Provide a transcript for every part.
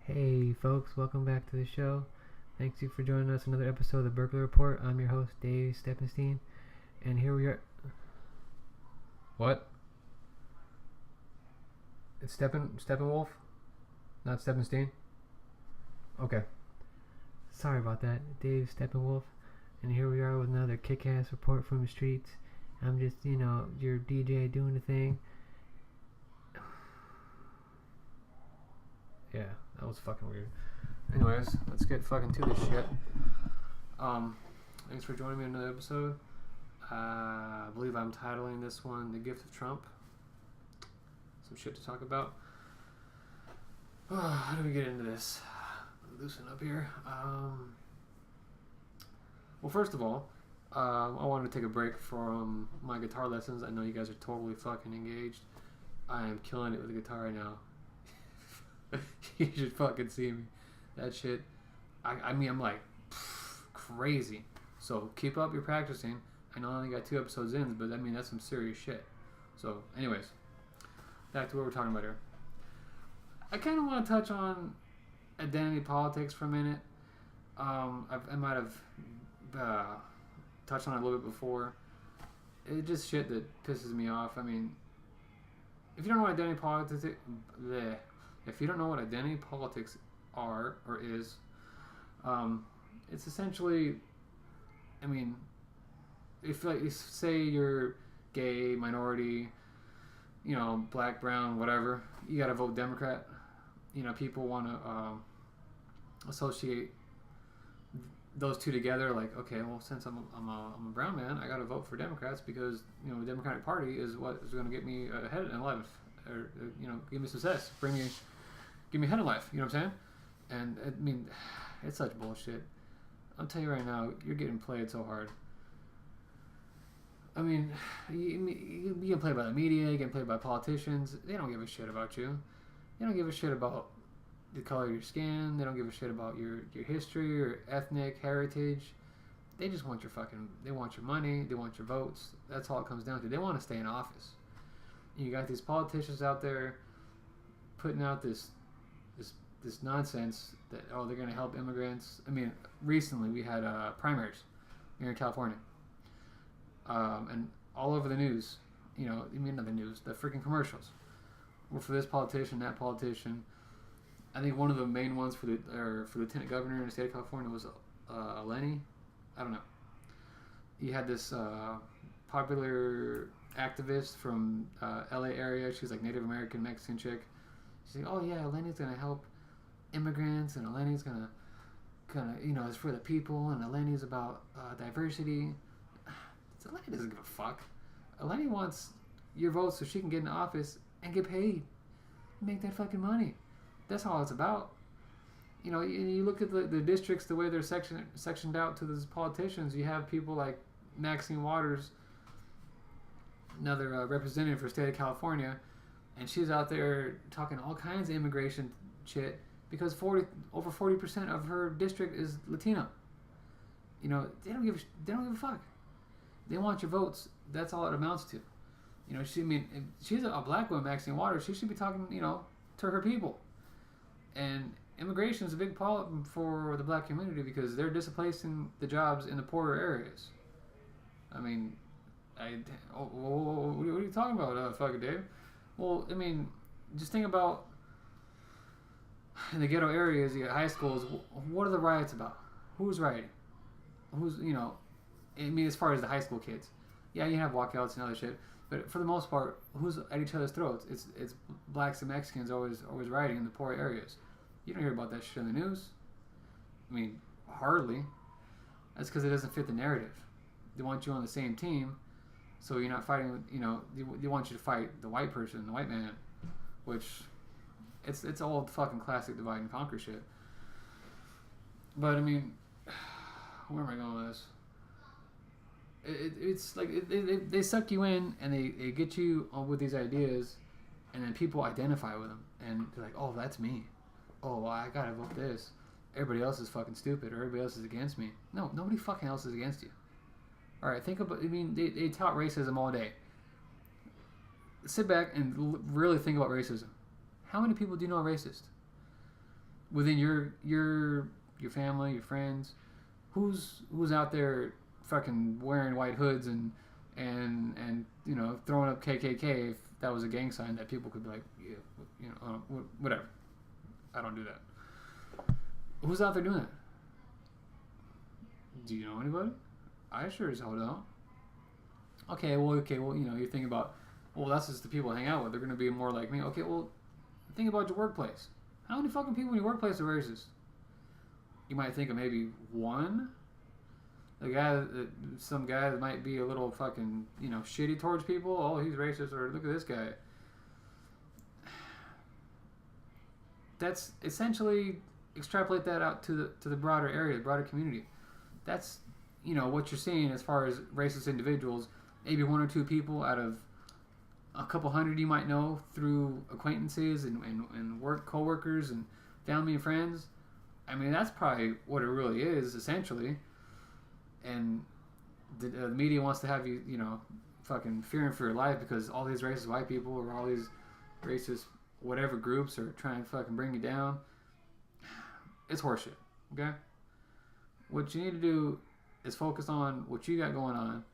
Hey folks, welcome back to the show. Thanks you for joining us another episode of the Burglar Report. I'm your host Dave Steppenstein, and here we are. What? It's Steppenwolf, not Steppenstein. Okay, sorry about that, Dave Steppenwolf, and here we are with another kick-ass report from the streets. I'm just, your DJ doing the thing. Yeah, that was fucking weird. Anyways, let's get fucking to this shit. Thanks for joining me in another episode. I believe I'm titling this one "The Gift of Trump." Some shit to talk about. How do we get into this? Loosen up here. Well, first of all, I wanted to take a break from my guitar lessons. I know you guys are totally fucking engaged. I am killing it with the guitar right now. You should fucking see me. That shit. I'm like crazy. So keep up your practicing. I know I only got 2 episodes in, but that's some serious shit. So, anyways, back to what we're talking about here. I kind of want to touch on identity politics for a minute. I might have touched on it a little bit before. It's just shit that pisses me off. If you don't know what identity politics, if you don't know what identity politics are or is, it's essentially, if you say you're gay, minority, black, brown, whatever, you gotta vote Democrat. People want to associate those two together. Like, okay, well, since I'm a brown man, I gotta vote for Democrats because the Democratic Party is what is going to get me ahead in life, or give me success, give me ahead in life. You know what I'm saying? And it's such bullshit. I'll tell you right now, you're getting played so hard. You get played by the media, you get played by politicians. They don't give a shit about you. They don't give a shit about the color of your skin. They don't give a shit about your history or ethnic heritage. They just want they want your money, they want your votes. That's all it comes down to. They want to stay in office. You got these politicians out there putting out this nonsense that, they're going to help immigrants. Recently we had primaries here in California, and all over the news, not the news, the freaking commercials were for this politician, that politician. I think one of the main ones for lieutenant governor in the state of California was Lenny. I don't know. He had this popular activist from LA area. She was like Native American Mexican chick. She's like, oh yeah, Lenny's gonna help immigrants, and Lenny's gonna it's for the people, and Lenny's about diversity. So Lenny doesn't give a fuck. Lenny wants your votes so she can get in office and get paid, make that fucking money. That's all it's about. You look at the districts, the way they're sectioned out to those politicians. You have people like Maxine Waters, another representative for the state of California, and she's out there talking all kinds of immigration shit because over 40% of her district is Latino. They don't give a fuck. They want your votes. That's all it amounts to. If she's a black woman, Maxine Waters, she should be talking, to her people. And immigration is a big problem for the black community because they're displacing the jobs in the poorer areas. What are you talking about, fucking Dave? Well, just think about in the ghetto areas, you got high schools. What are the riots about? Who's rioting? As far as the high school kids, yeah, you have walkouts and other shit, but for the most part, who's at each other's throats? It's blacks and Mexicans always rioting in the poor areas. You don't hear about that shit in the news. Hardly. That's because it doesn't fit the narrative. They want you on the same team, so you're not fighting. They want you to fight the white person, the white man, which it's old fucking classic divide and conquer shit. But where am I going with this? It's like they suck you in and they get you with these ideas, and then people identify with them and they're like, oh, that's me. Oh, well, I gotta vote this. Everybody else is fucking stupid, or everybody else is against me. No, nobody fucking else is against you. All right, think about. They tout racism all day. Sit back and really think about racism. How many people do you know are racist? within your family, your friends, who's out there fucking wearing white hoods and you know, throwing up KKK if that was a gang sign that people could be like, yeah, you know, whatever. I don't do that. Who's out there doing that? Do you know anybody? I sure as hell don't. Okay, well, you know, you think about, well, that's just the people I hang out with. They're going to be more like me. Okay, well, think about your workplace. How many fucking people in your workplace are racist? You might think of maybe one. Some guy that might be a little fucking, you know, shitty towards people. Oh, he's racist, or look at this guy. That's essentially, extrapolate that out to the broader area, the broader community. That's, you know, what you're seeing as far as racist individuals. Maybe one or two people out of a couple hundred you might know through acquaintances and work coworkers and family and friends. I mean, that's probably what it really is, essentially. And the media wants to have you, you know, fucking fearing for your life because all these racist white people or all these racist whatever groups are trying to fucking bring you down. It's horseshit, okay? What you need to do is focus on what you got going on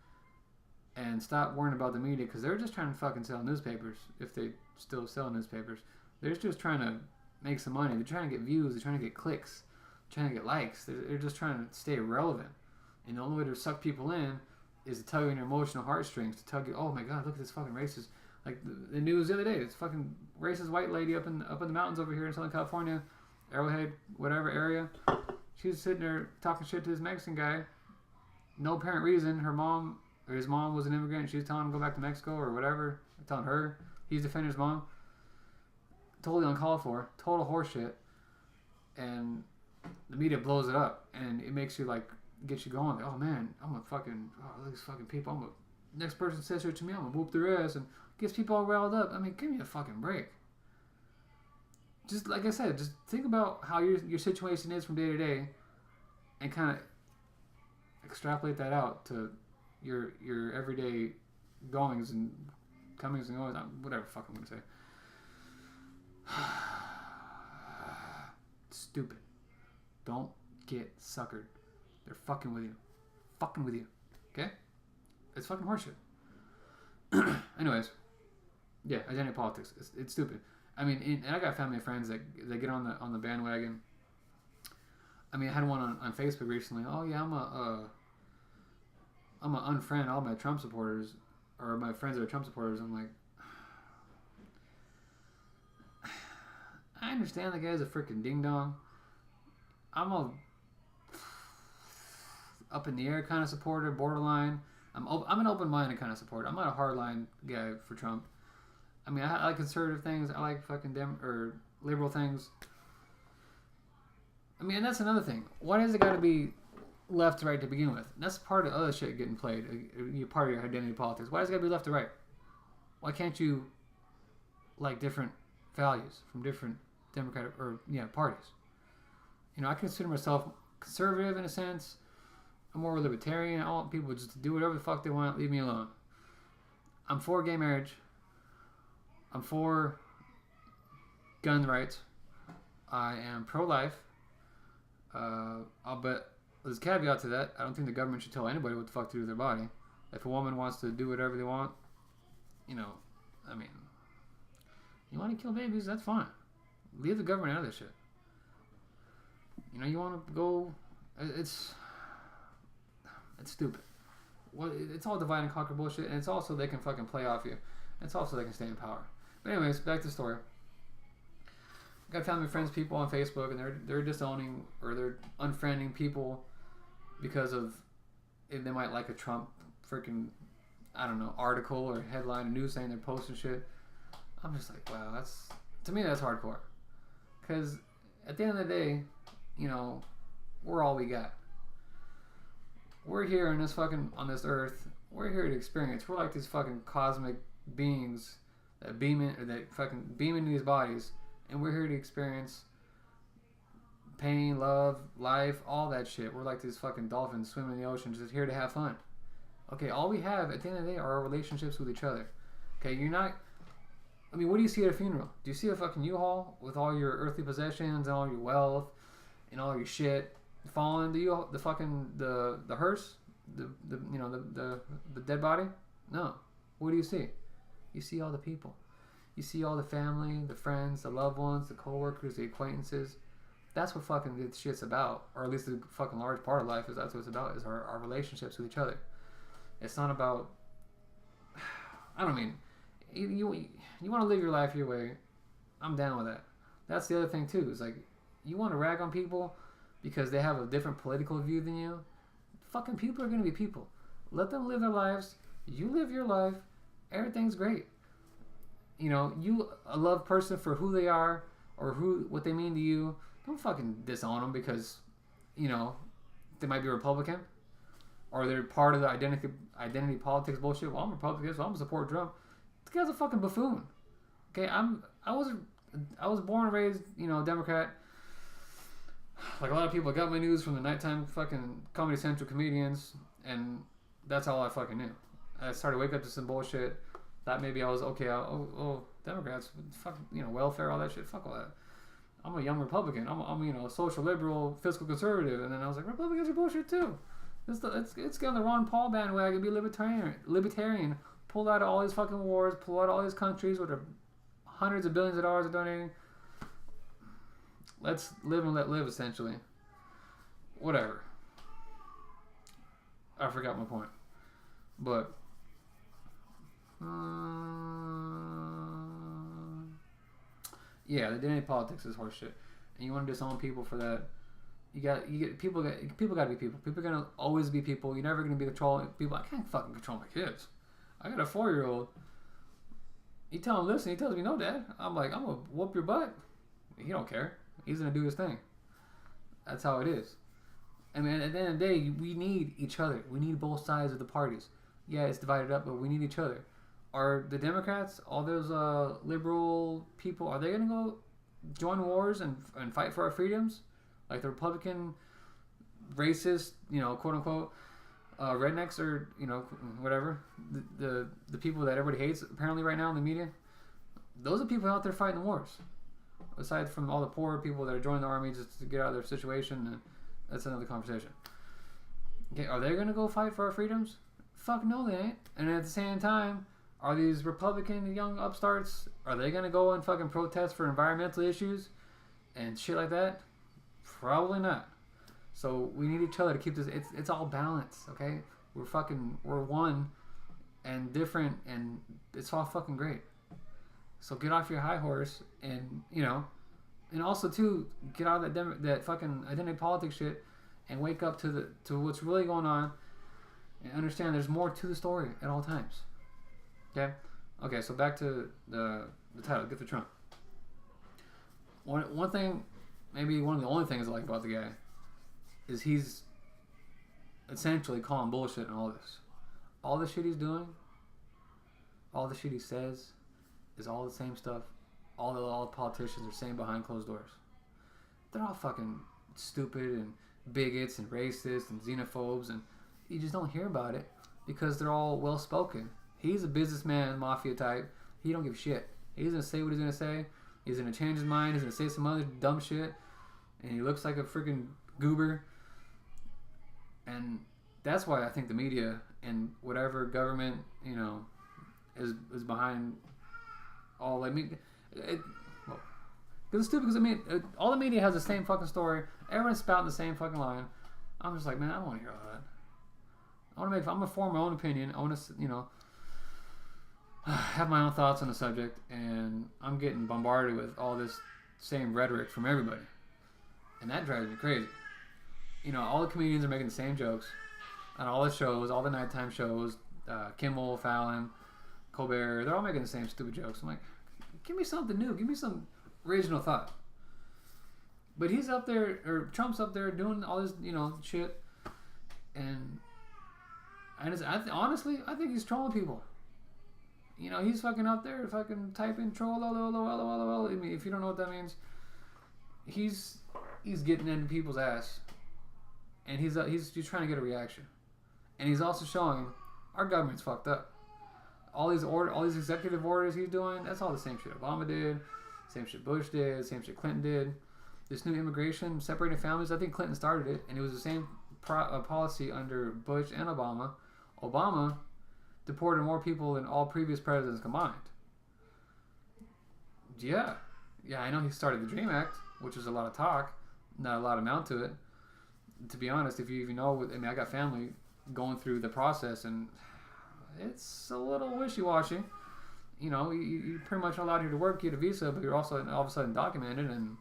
and stop worrying about the media because they're just trying to fucking sell newspapers if they still sell newspapers. They're just trying to make some money. They're trying to get views. They're trying to get clicks. They're trying to get likes. They're just trying to stay relevant. And the only way to suck people in is to tug on your emotional heartstrings, to tug you, oh my god, look at this fucking racist. Like the news the other day, this fucking racist white lady up in the mountains over here in Southern California, Arrowhead, whatever area. She was sitting there talking shit to this Mexican guy. No apparent reason. Her mom, or his mom was an immigrant. She was telling him to go back to Mexico or whatever. Telling her. He's defending his mom. Totally uncalled for. Total horseshit. And the media blows it up. And it makes you like, gets you going. Like, oh man, I'm a fucking, oh, look at these fucking people. Next person says shit to me, I'm gonna whoop their ass. And gets people all riled up. I mean, give me a fucking break. Just like I said, just think about how your situation is from day to day, and kind of extrapolate that out to your everyday goings and comings and goings. Whatever the fuck I'm gonna say. Stupid. Don't get suckered. They're fucking with you. Fucking with you. Okay? It's fucking horseshit. Anyways, yeah, identity politics. It's stupid. I mean, and I got family and friends that get on the bandwagon. I mean, I had one on Facebook recently. Oh yeah, I'm a unfriend all my Trump supporters or my friends that are Trump supporters. I'm like, I understand the guy's a freaking ding dong. I'm a up in the air kind of supporter, borderline. I'm an open-minded kind of supporter. I'm not a hardline guy for Trump. I mean, I like conservative things. I like fucking or liberal things. I mean, and that's another thing. Why does it got to be left to right to begin with? And that's part of other shit getting played. Part of your identity politics. Why does it got to be left to right? Why can't you like different values from different Democratic or parties? You know, I consider myself conservative in a sense. I'm more libertarian. I want people just to do whatever the fuck they want. Leave me alone. I'm for gay marriage. I'm for gun rights. I am pro-life. But there's a caveat to that. I don't think the government should tell anybody what the fuck to do with their body. If a woman wants to do whatever they want, you know, I mean, you want to kill babies, that's fine. Leave the government out of this shit. You know, you want to go, it's stupid. Well, it's all divide and conquer bullshit, and it's also they can fucking play off you. It's also they can stay in power. But anyways, back to the story. I got family, friends, people on Facebook, and they're disowning or they're unfriending people because of they might like a Trump freaking, I don't know, article or headline or news saying they're posting shit. I'm just like, wow, to me that's hardcore. Because at the end of the day, you know, we're all we got. We're here on this earth. We're here to experience. We're like these fucking cosmic beings that beam into these bodies, and we're here to experience pain, love, life, all that shit. We're like these fucking dolphins swimming in the ocean, just here to have fun. Okay, all we have at the end of the day are our relationships with each other. Okay, you're not I mean, what do you see at a funeral? Do you see a fucking U-Haul with all your earthly possessions and all your wealth and all your shit falling? The hearse, the dead body? No. What do you see? You see all the people. You see all the family, the friends, the loved ones, the co-workers, the acquaintances. That's what fucking this shit's about, or at least a fucking large part of life is that's what it's about, is our relationships with each other. It's not about. I don't mean, you want to live your life your way. I'm down with that. That's the other thing too. Is like, you want to rag on people because they have a different political view than you. Fucking people are gonna be people. Let them live their lives. You live your life. Everything's great. You a love person for who they are or what they mean to you. Don't fucking disown them because, they might be Republican or they're part of the identity politics bullshit. Well, I'm Republican, so I'm gonna support Trump. This guy's a fucking buffoon. Okay, I was born and raised, Democrat. Like a lot of people, I got my news from the nighttime fucking Comedy Central comedians, and that's all I fucking knew. I started waking up to some bullshit. Thought maybe I was okay. Democrats, fuck, welfare, all that shit. Fuck all that. I'm a young Republican. I'm a social liberal, fiscal conservative, and then I was like, Republicans are bullshit too. It's get on the Ron Paul bandwagon, be libertarian, pull out of all these fucking wars, pull out of all these countries where they're hundreds of billions of dollars are donating. Let's live and let live, essentially. Whatever. I forgot my point, but. Yeah, the identity politics is horseshit, and you want to disown people for that. People got to be people. People are gonna always be people. You're never gonna be controlling people. I can't fucking control my kids. I got a 4-year-old. You tell him listen. He tells me no, Dad. I'm like, I'm gonna whoop your butt. He don't care. He's gonna do his thing. That's how it is. I mean, at the end of the day, we need each other. We need both sides of the parties. Yeah, it's divided up, but we need each other. Are the Democrats, all those liberal people, are they going to go join wars and fight for our freedoms? Like the Republican, racist, quote unquote, rednecks or, whatever. The people that everybody hates apparently right now in the media. Those are people out there fighting the wars. Aside from all the poor people that are joining the army just to get out of their situation, that's another conversation. Okay, are they going to go fight for our freedoms? Fuck no, they ain't. And at the same time, are these Republican young upstarts, are they going to go and fucking protest for environmental issues and shit like that? Probably not. So we need each other to keep this. It's all balance, okay? We're one and different, and it's all fucking great. So get off your high horse and, and also too, get out of that fucking identity politics shit and wake up to what's really going on and understand there's more to the story at all times. Okay, so back to the title, Get to Trump. One thing, maybe one of the only things I like about the guy is he's essentially calling bullshit on all this. All the shit he's doing, all the shit he says is all the same stuff all the politicians are saying behind closed doors. They're all fucking stupid and bigots and racists and xenophobes, and you just don't hear about it because they're all well-spoken. He's a businessman, mafia type. He don't give a shit. He's going to say what he's going to say. He's going to change his mind. He's going to say some other dumb shit. And he looks like a freaking goober. And that's why I think the media and whatever government, is behind all, because it's stupid, because all the media has the same fucking story. Everyone's spouting the same fucking line. I'm just like, man, I don't want to hear all that. I'm going to form my own opinion. I want to, have my own thoughts on the subject, and I'm getting bombarded with all this same rhetoric from everybody. And that drives me crazy. All the comedians are making the same jokes on all the shows, all the nighttime shows, Kimmel, Fallon, Colbert, they're all making the same stupid jokes. I'm like, give me something new. Give me some original thought. But he's up there, or Trump's up there doing all this, shit. And honestly, I think he's trolling people. He's fucking up there, fucking typing troll, lol. I mean, if you don't know what that means, he's getting into people's ass, and he's trying to get a reaction, and he's also showing our government's fucked up. all these executive orders he's doing, that's all the same shit Obama did, same shit Bush did, same shit Clinton did. This new immigration, separating families, I think Clinton started it, and it was the same policy under Bush and Obama. Obama deported more people than all previous presidents combined. Yeah, I know he started the DREAM Act, which was a lot of talk, not a lot amount to it. To be honest, if you know, I mean, I got family going through the process, and it's a little wishy-washy. You know, you're pretty much allowed here to work, get a visa, but you're also all of a sudden documented and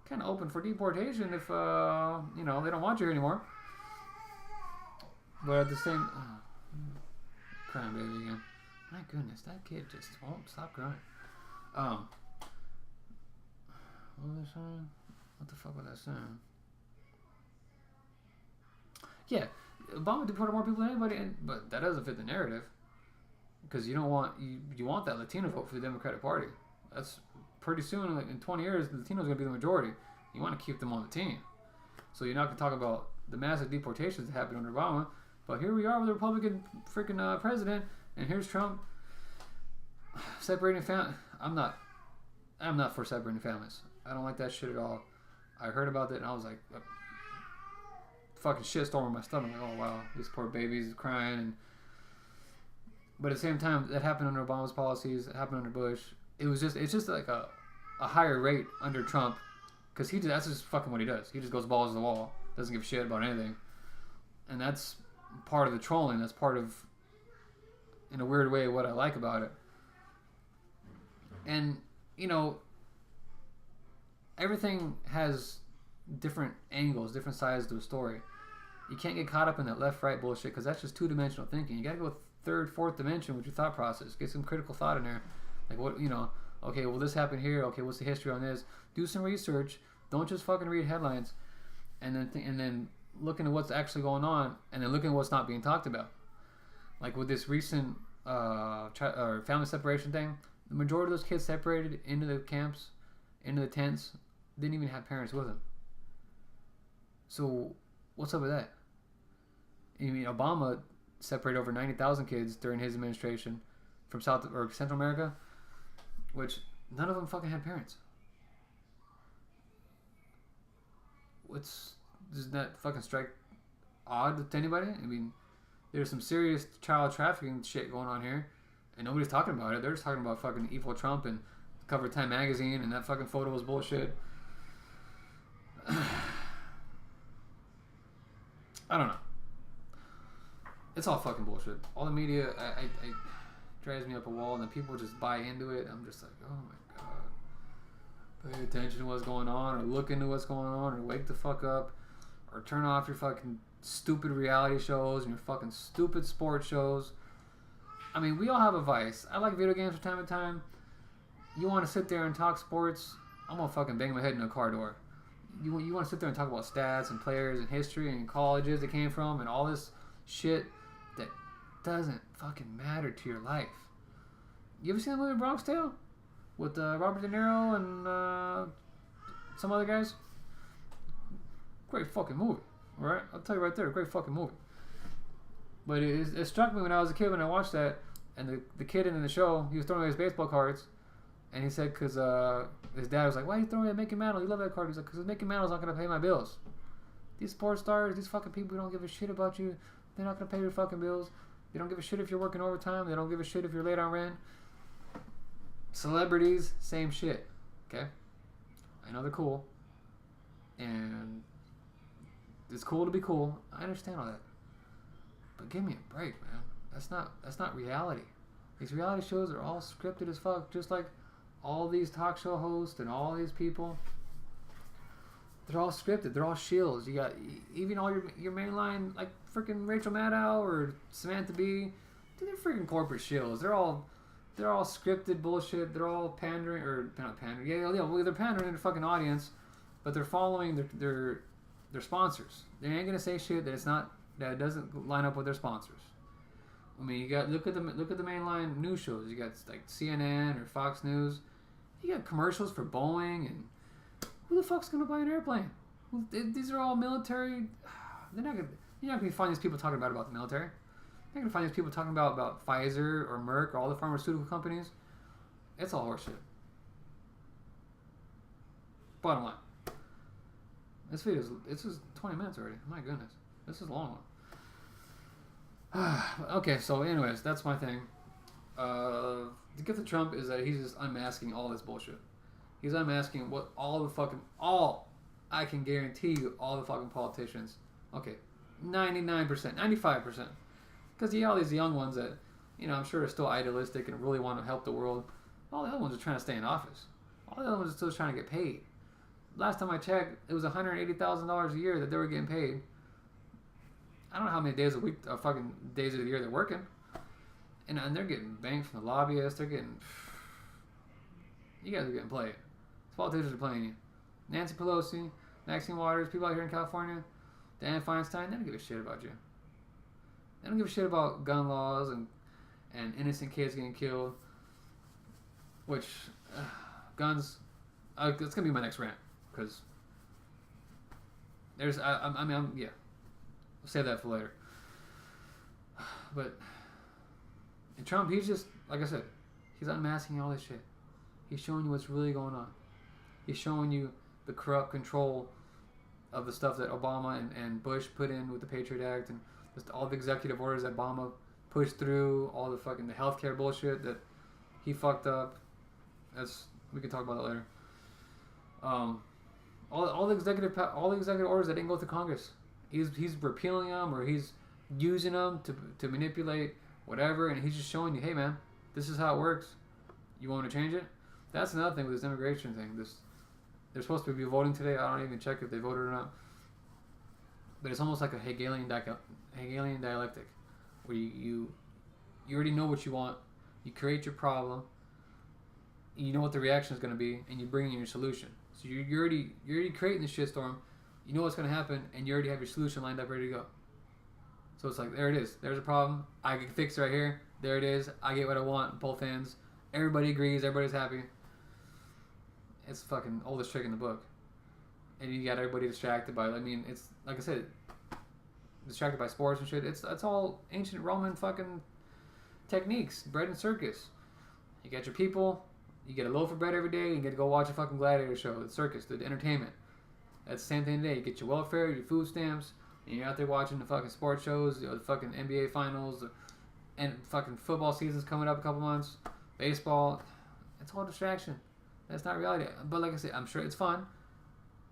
kind of open for deportation if, you know, they don't want you here anymore. But at the same... crying baby again. My goodness, that kid just won't stop crying. What was I saying? What the fuck was I saying? Yeah, Obama deported more people than anybody, but that doesn't fit the narrative. Because you don't want you want that Latino vote for the Democratic Party. That's pretty soon, like in 20 years, the Latinos are going to be the majority. You want to keep them on the team. So you're not going to talk about the massive deportations that happened under Obama, but here we are with a Republican freaking president, and here's Trump separating families. I'm not for separating families. I don't like that shit at all. I heard about that and I was like, fucking shitstorm in my stomach. Like, oh wow, these poor babies crying. But at the same time, that happened under Obama's policies. It happened under Bush. It's just like a higher rate under Trump, because that's just fucking what he does. He just goes balls to the wall, doesn't give a shit about anything, and that's part of the trolling. That's part of, in a weird way, what I like about it. And you know, everything has different angles, different sides to a story. You can't get caught up in that left-right bullshit, because that's just two-dimensional thinking. You gotta go third, fourth dimension with your thought process. Get some critical thought in there. Like, what, you know, okay, well, this happened here. Okay, what's the history on this? Do some research. Don't just fucking read headlines, and then look into what's actually going on, and then look into what's not being talked about. Like with this recent family separation thing, the majority of those kids separated into the camps, into the tents, didn't even have parents with them. So what's up with that? You mean Obama separated over 90,000 kids during his administration from South or Central America, which none of them fucking had parents. Does that fucking strike odd to anybody? I mean, there's some serious child trafficking shit going on here, and nobody's talking about it. They're just talking about fucking evil Trump and cover of Time magazine, and that fucking photo was bullshit. I don't know. It's all fucking bullshit. All the media, I drives me up a wall, and then people just buy into it. I'm just like, oh my god. Pay attention to what's going on, or look into what's going on, or wake the fuck up, or turn off your fucking stupid reality shows and your fucking stupid sports shows. I mean, we all have a vice. I like video games from time to time. You want to sit there and talk sports, I'm gonna fucking bang my head in a car door. You want to sit there and talk about stats and players and history and colleges it came from and all this shit that doesn't fucking matter to your life. You ever seen the movie Bronx Tale with Robert De Niro and some other guys? Great fucking movie, alright? I'll tell you right there, great fucking movie. But it struck me when I was a kid when I watched that, and the kid in the show, he was throwing away his baseball cards, and he said because his dad was like, why are you throwing away Mickey Mantle? You love that card. He's like, because Mickey Mantle's not going to pay my bills. These sports stars, these fucking people who don't give a shit about you, they're not going to pay your fucking bills. They don't give a shit if you're working overtime. They don't give a shit if you're late on rent. Celebrities, same shit. Okay? I know they're cool. And it's cool to be cool. I understand all that. But give me a break, man. That's not reality. These reality shows are all scripted as fuck, just like all these talk show hosts and all these people. They're all scripted. They're all shills. You got even all your mainline, like freaking Rachel Maddow or Samantha Bee. Dude, they're freaking corporate shills. They're all scripted bullshit. They're all pandering, or not pandering. Yeah, well, they're pandering to the fucking audience, but they're following their sponsors. They ain't gonna say shit that doesn't line up with their sponsors. I mean, you got look at the mainline news shows. You got like CNN or Fox News. You got commercials for Boeing, and who the fuck's gonna buy an airplane? These are all military. You're not gonna find these people talking about the military. You're gonna find these people talking about Pfizer or Merck or all the pharmaceutical companies. It's all horseshit. Bottom line. This video is 20 minutes already. My goodness. This is a long one. Okay, so anyways, that's my thing. The gift of Trump is that he's just unmasking all this bullshit. He's unmasking what all I can guarantee you, all the fucking politicians. Okay, 99%, 95%. Because all these young ones that, I'm sure are still idealistic and really want to help the world. All the other ones are trying to stay in office. All the other ones are still trying to get paid. Last time I checked, it was $180,000 a year that they were getting paid. I don't know how many days a week, fucking days of the year they're working. And they're getting banged from the lobbyists. They're getting... You guys are getting played. These politicians are playing you. Nancy Pelosi, Maxine Waters, people out here in California, Dan Feinstein, they don't give a shit about you. They don't give a shit about gun laws and innocent kids getting killed. Which, guns... it's going to be my next rant. Because there's... yeah. I'll save that for later. But... And Trump, he's just, like I said, he's unmasking all this shit. He's showing you what's really going on. He's showing you the corrupt control of the stuff that Obama and Bush put in with the Patriot Act and just all the executive orders that Obama pushed through, all the fucking the healthcare bullshit that he fucked up. We can talk about that later. All the executive orders that didn't go through Congress, he's repealing them or he's using them to manipulate whatever, and he's just showing you, hey man, this is how it works. You want to change it? That's another thing with this immigration thing. They're supposed to be voting today. I don't even check if they voted or not. But it's almost like a Hegelian dialectic, where you already know what you want. You create your problem. You know what the reaction is going to be, and you bring in your solution. So you're already creating this shitstorm. You know what's going to happen, and you already have your solution lined up, ready to go. So it's like, there it is. There's a problem. I can fix it right here. There it is. I get what I want. Both ends. Everybody agrees. Everybody's happy. It's fucking oldest trick in the book. And you got everybody distracted by, it's, like I said, distracted by sports and shit. That's all ancient Roman fucking techniques. Bread and circus. You got your people. You get a loaf of bread every day. And you get to go watch a fucking gladiator show. The circus. The entertainment. That's the same thing today. You get your welfare, your food stamps. And you're out there watching the fucking sports shows, the fucking NBA finals, and fucking football season's coming up a couple months, baseball. It's all distraction. That's not reality. But like I said, I'm sure it's fun,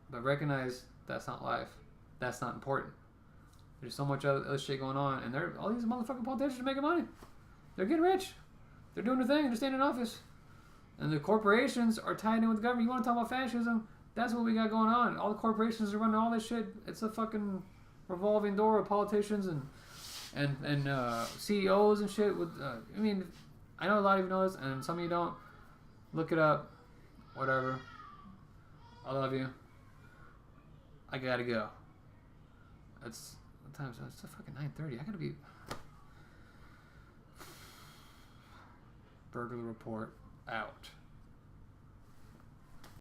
but recognize that's not life. That's not important. There's so much other shit going on, and all these motherfucking politicians are making money. They're getting rich. They're doing their thing. They're staying in office. And the corporations are tied in with the government. You want to talk about fascism? That's what we got going on. All the corporations are running all this shit. It's a fucking revolving door of politicians and CEOs and shit. I know a lot of you know this, and some of you don't. Look it up. Whatever. I love you. I gotta go. What time is it? It's fucking 9:30. I gotta be... Burglar report out.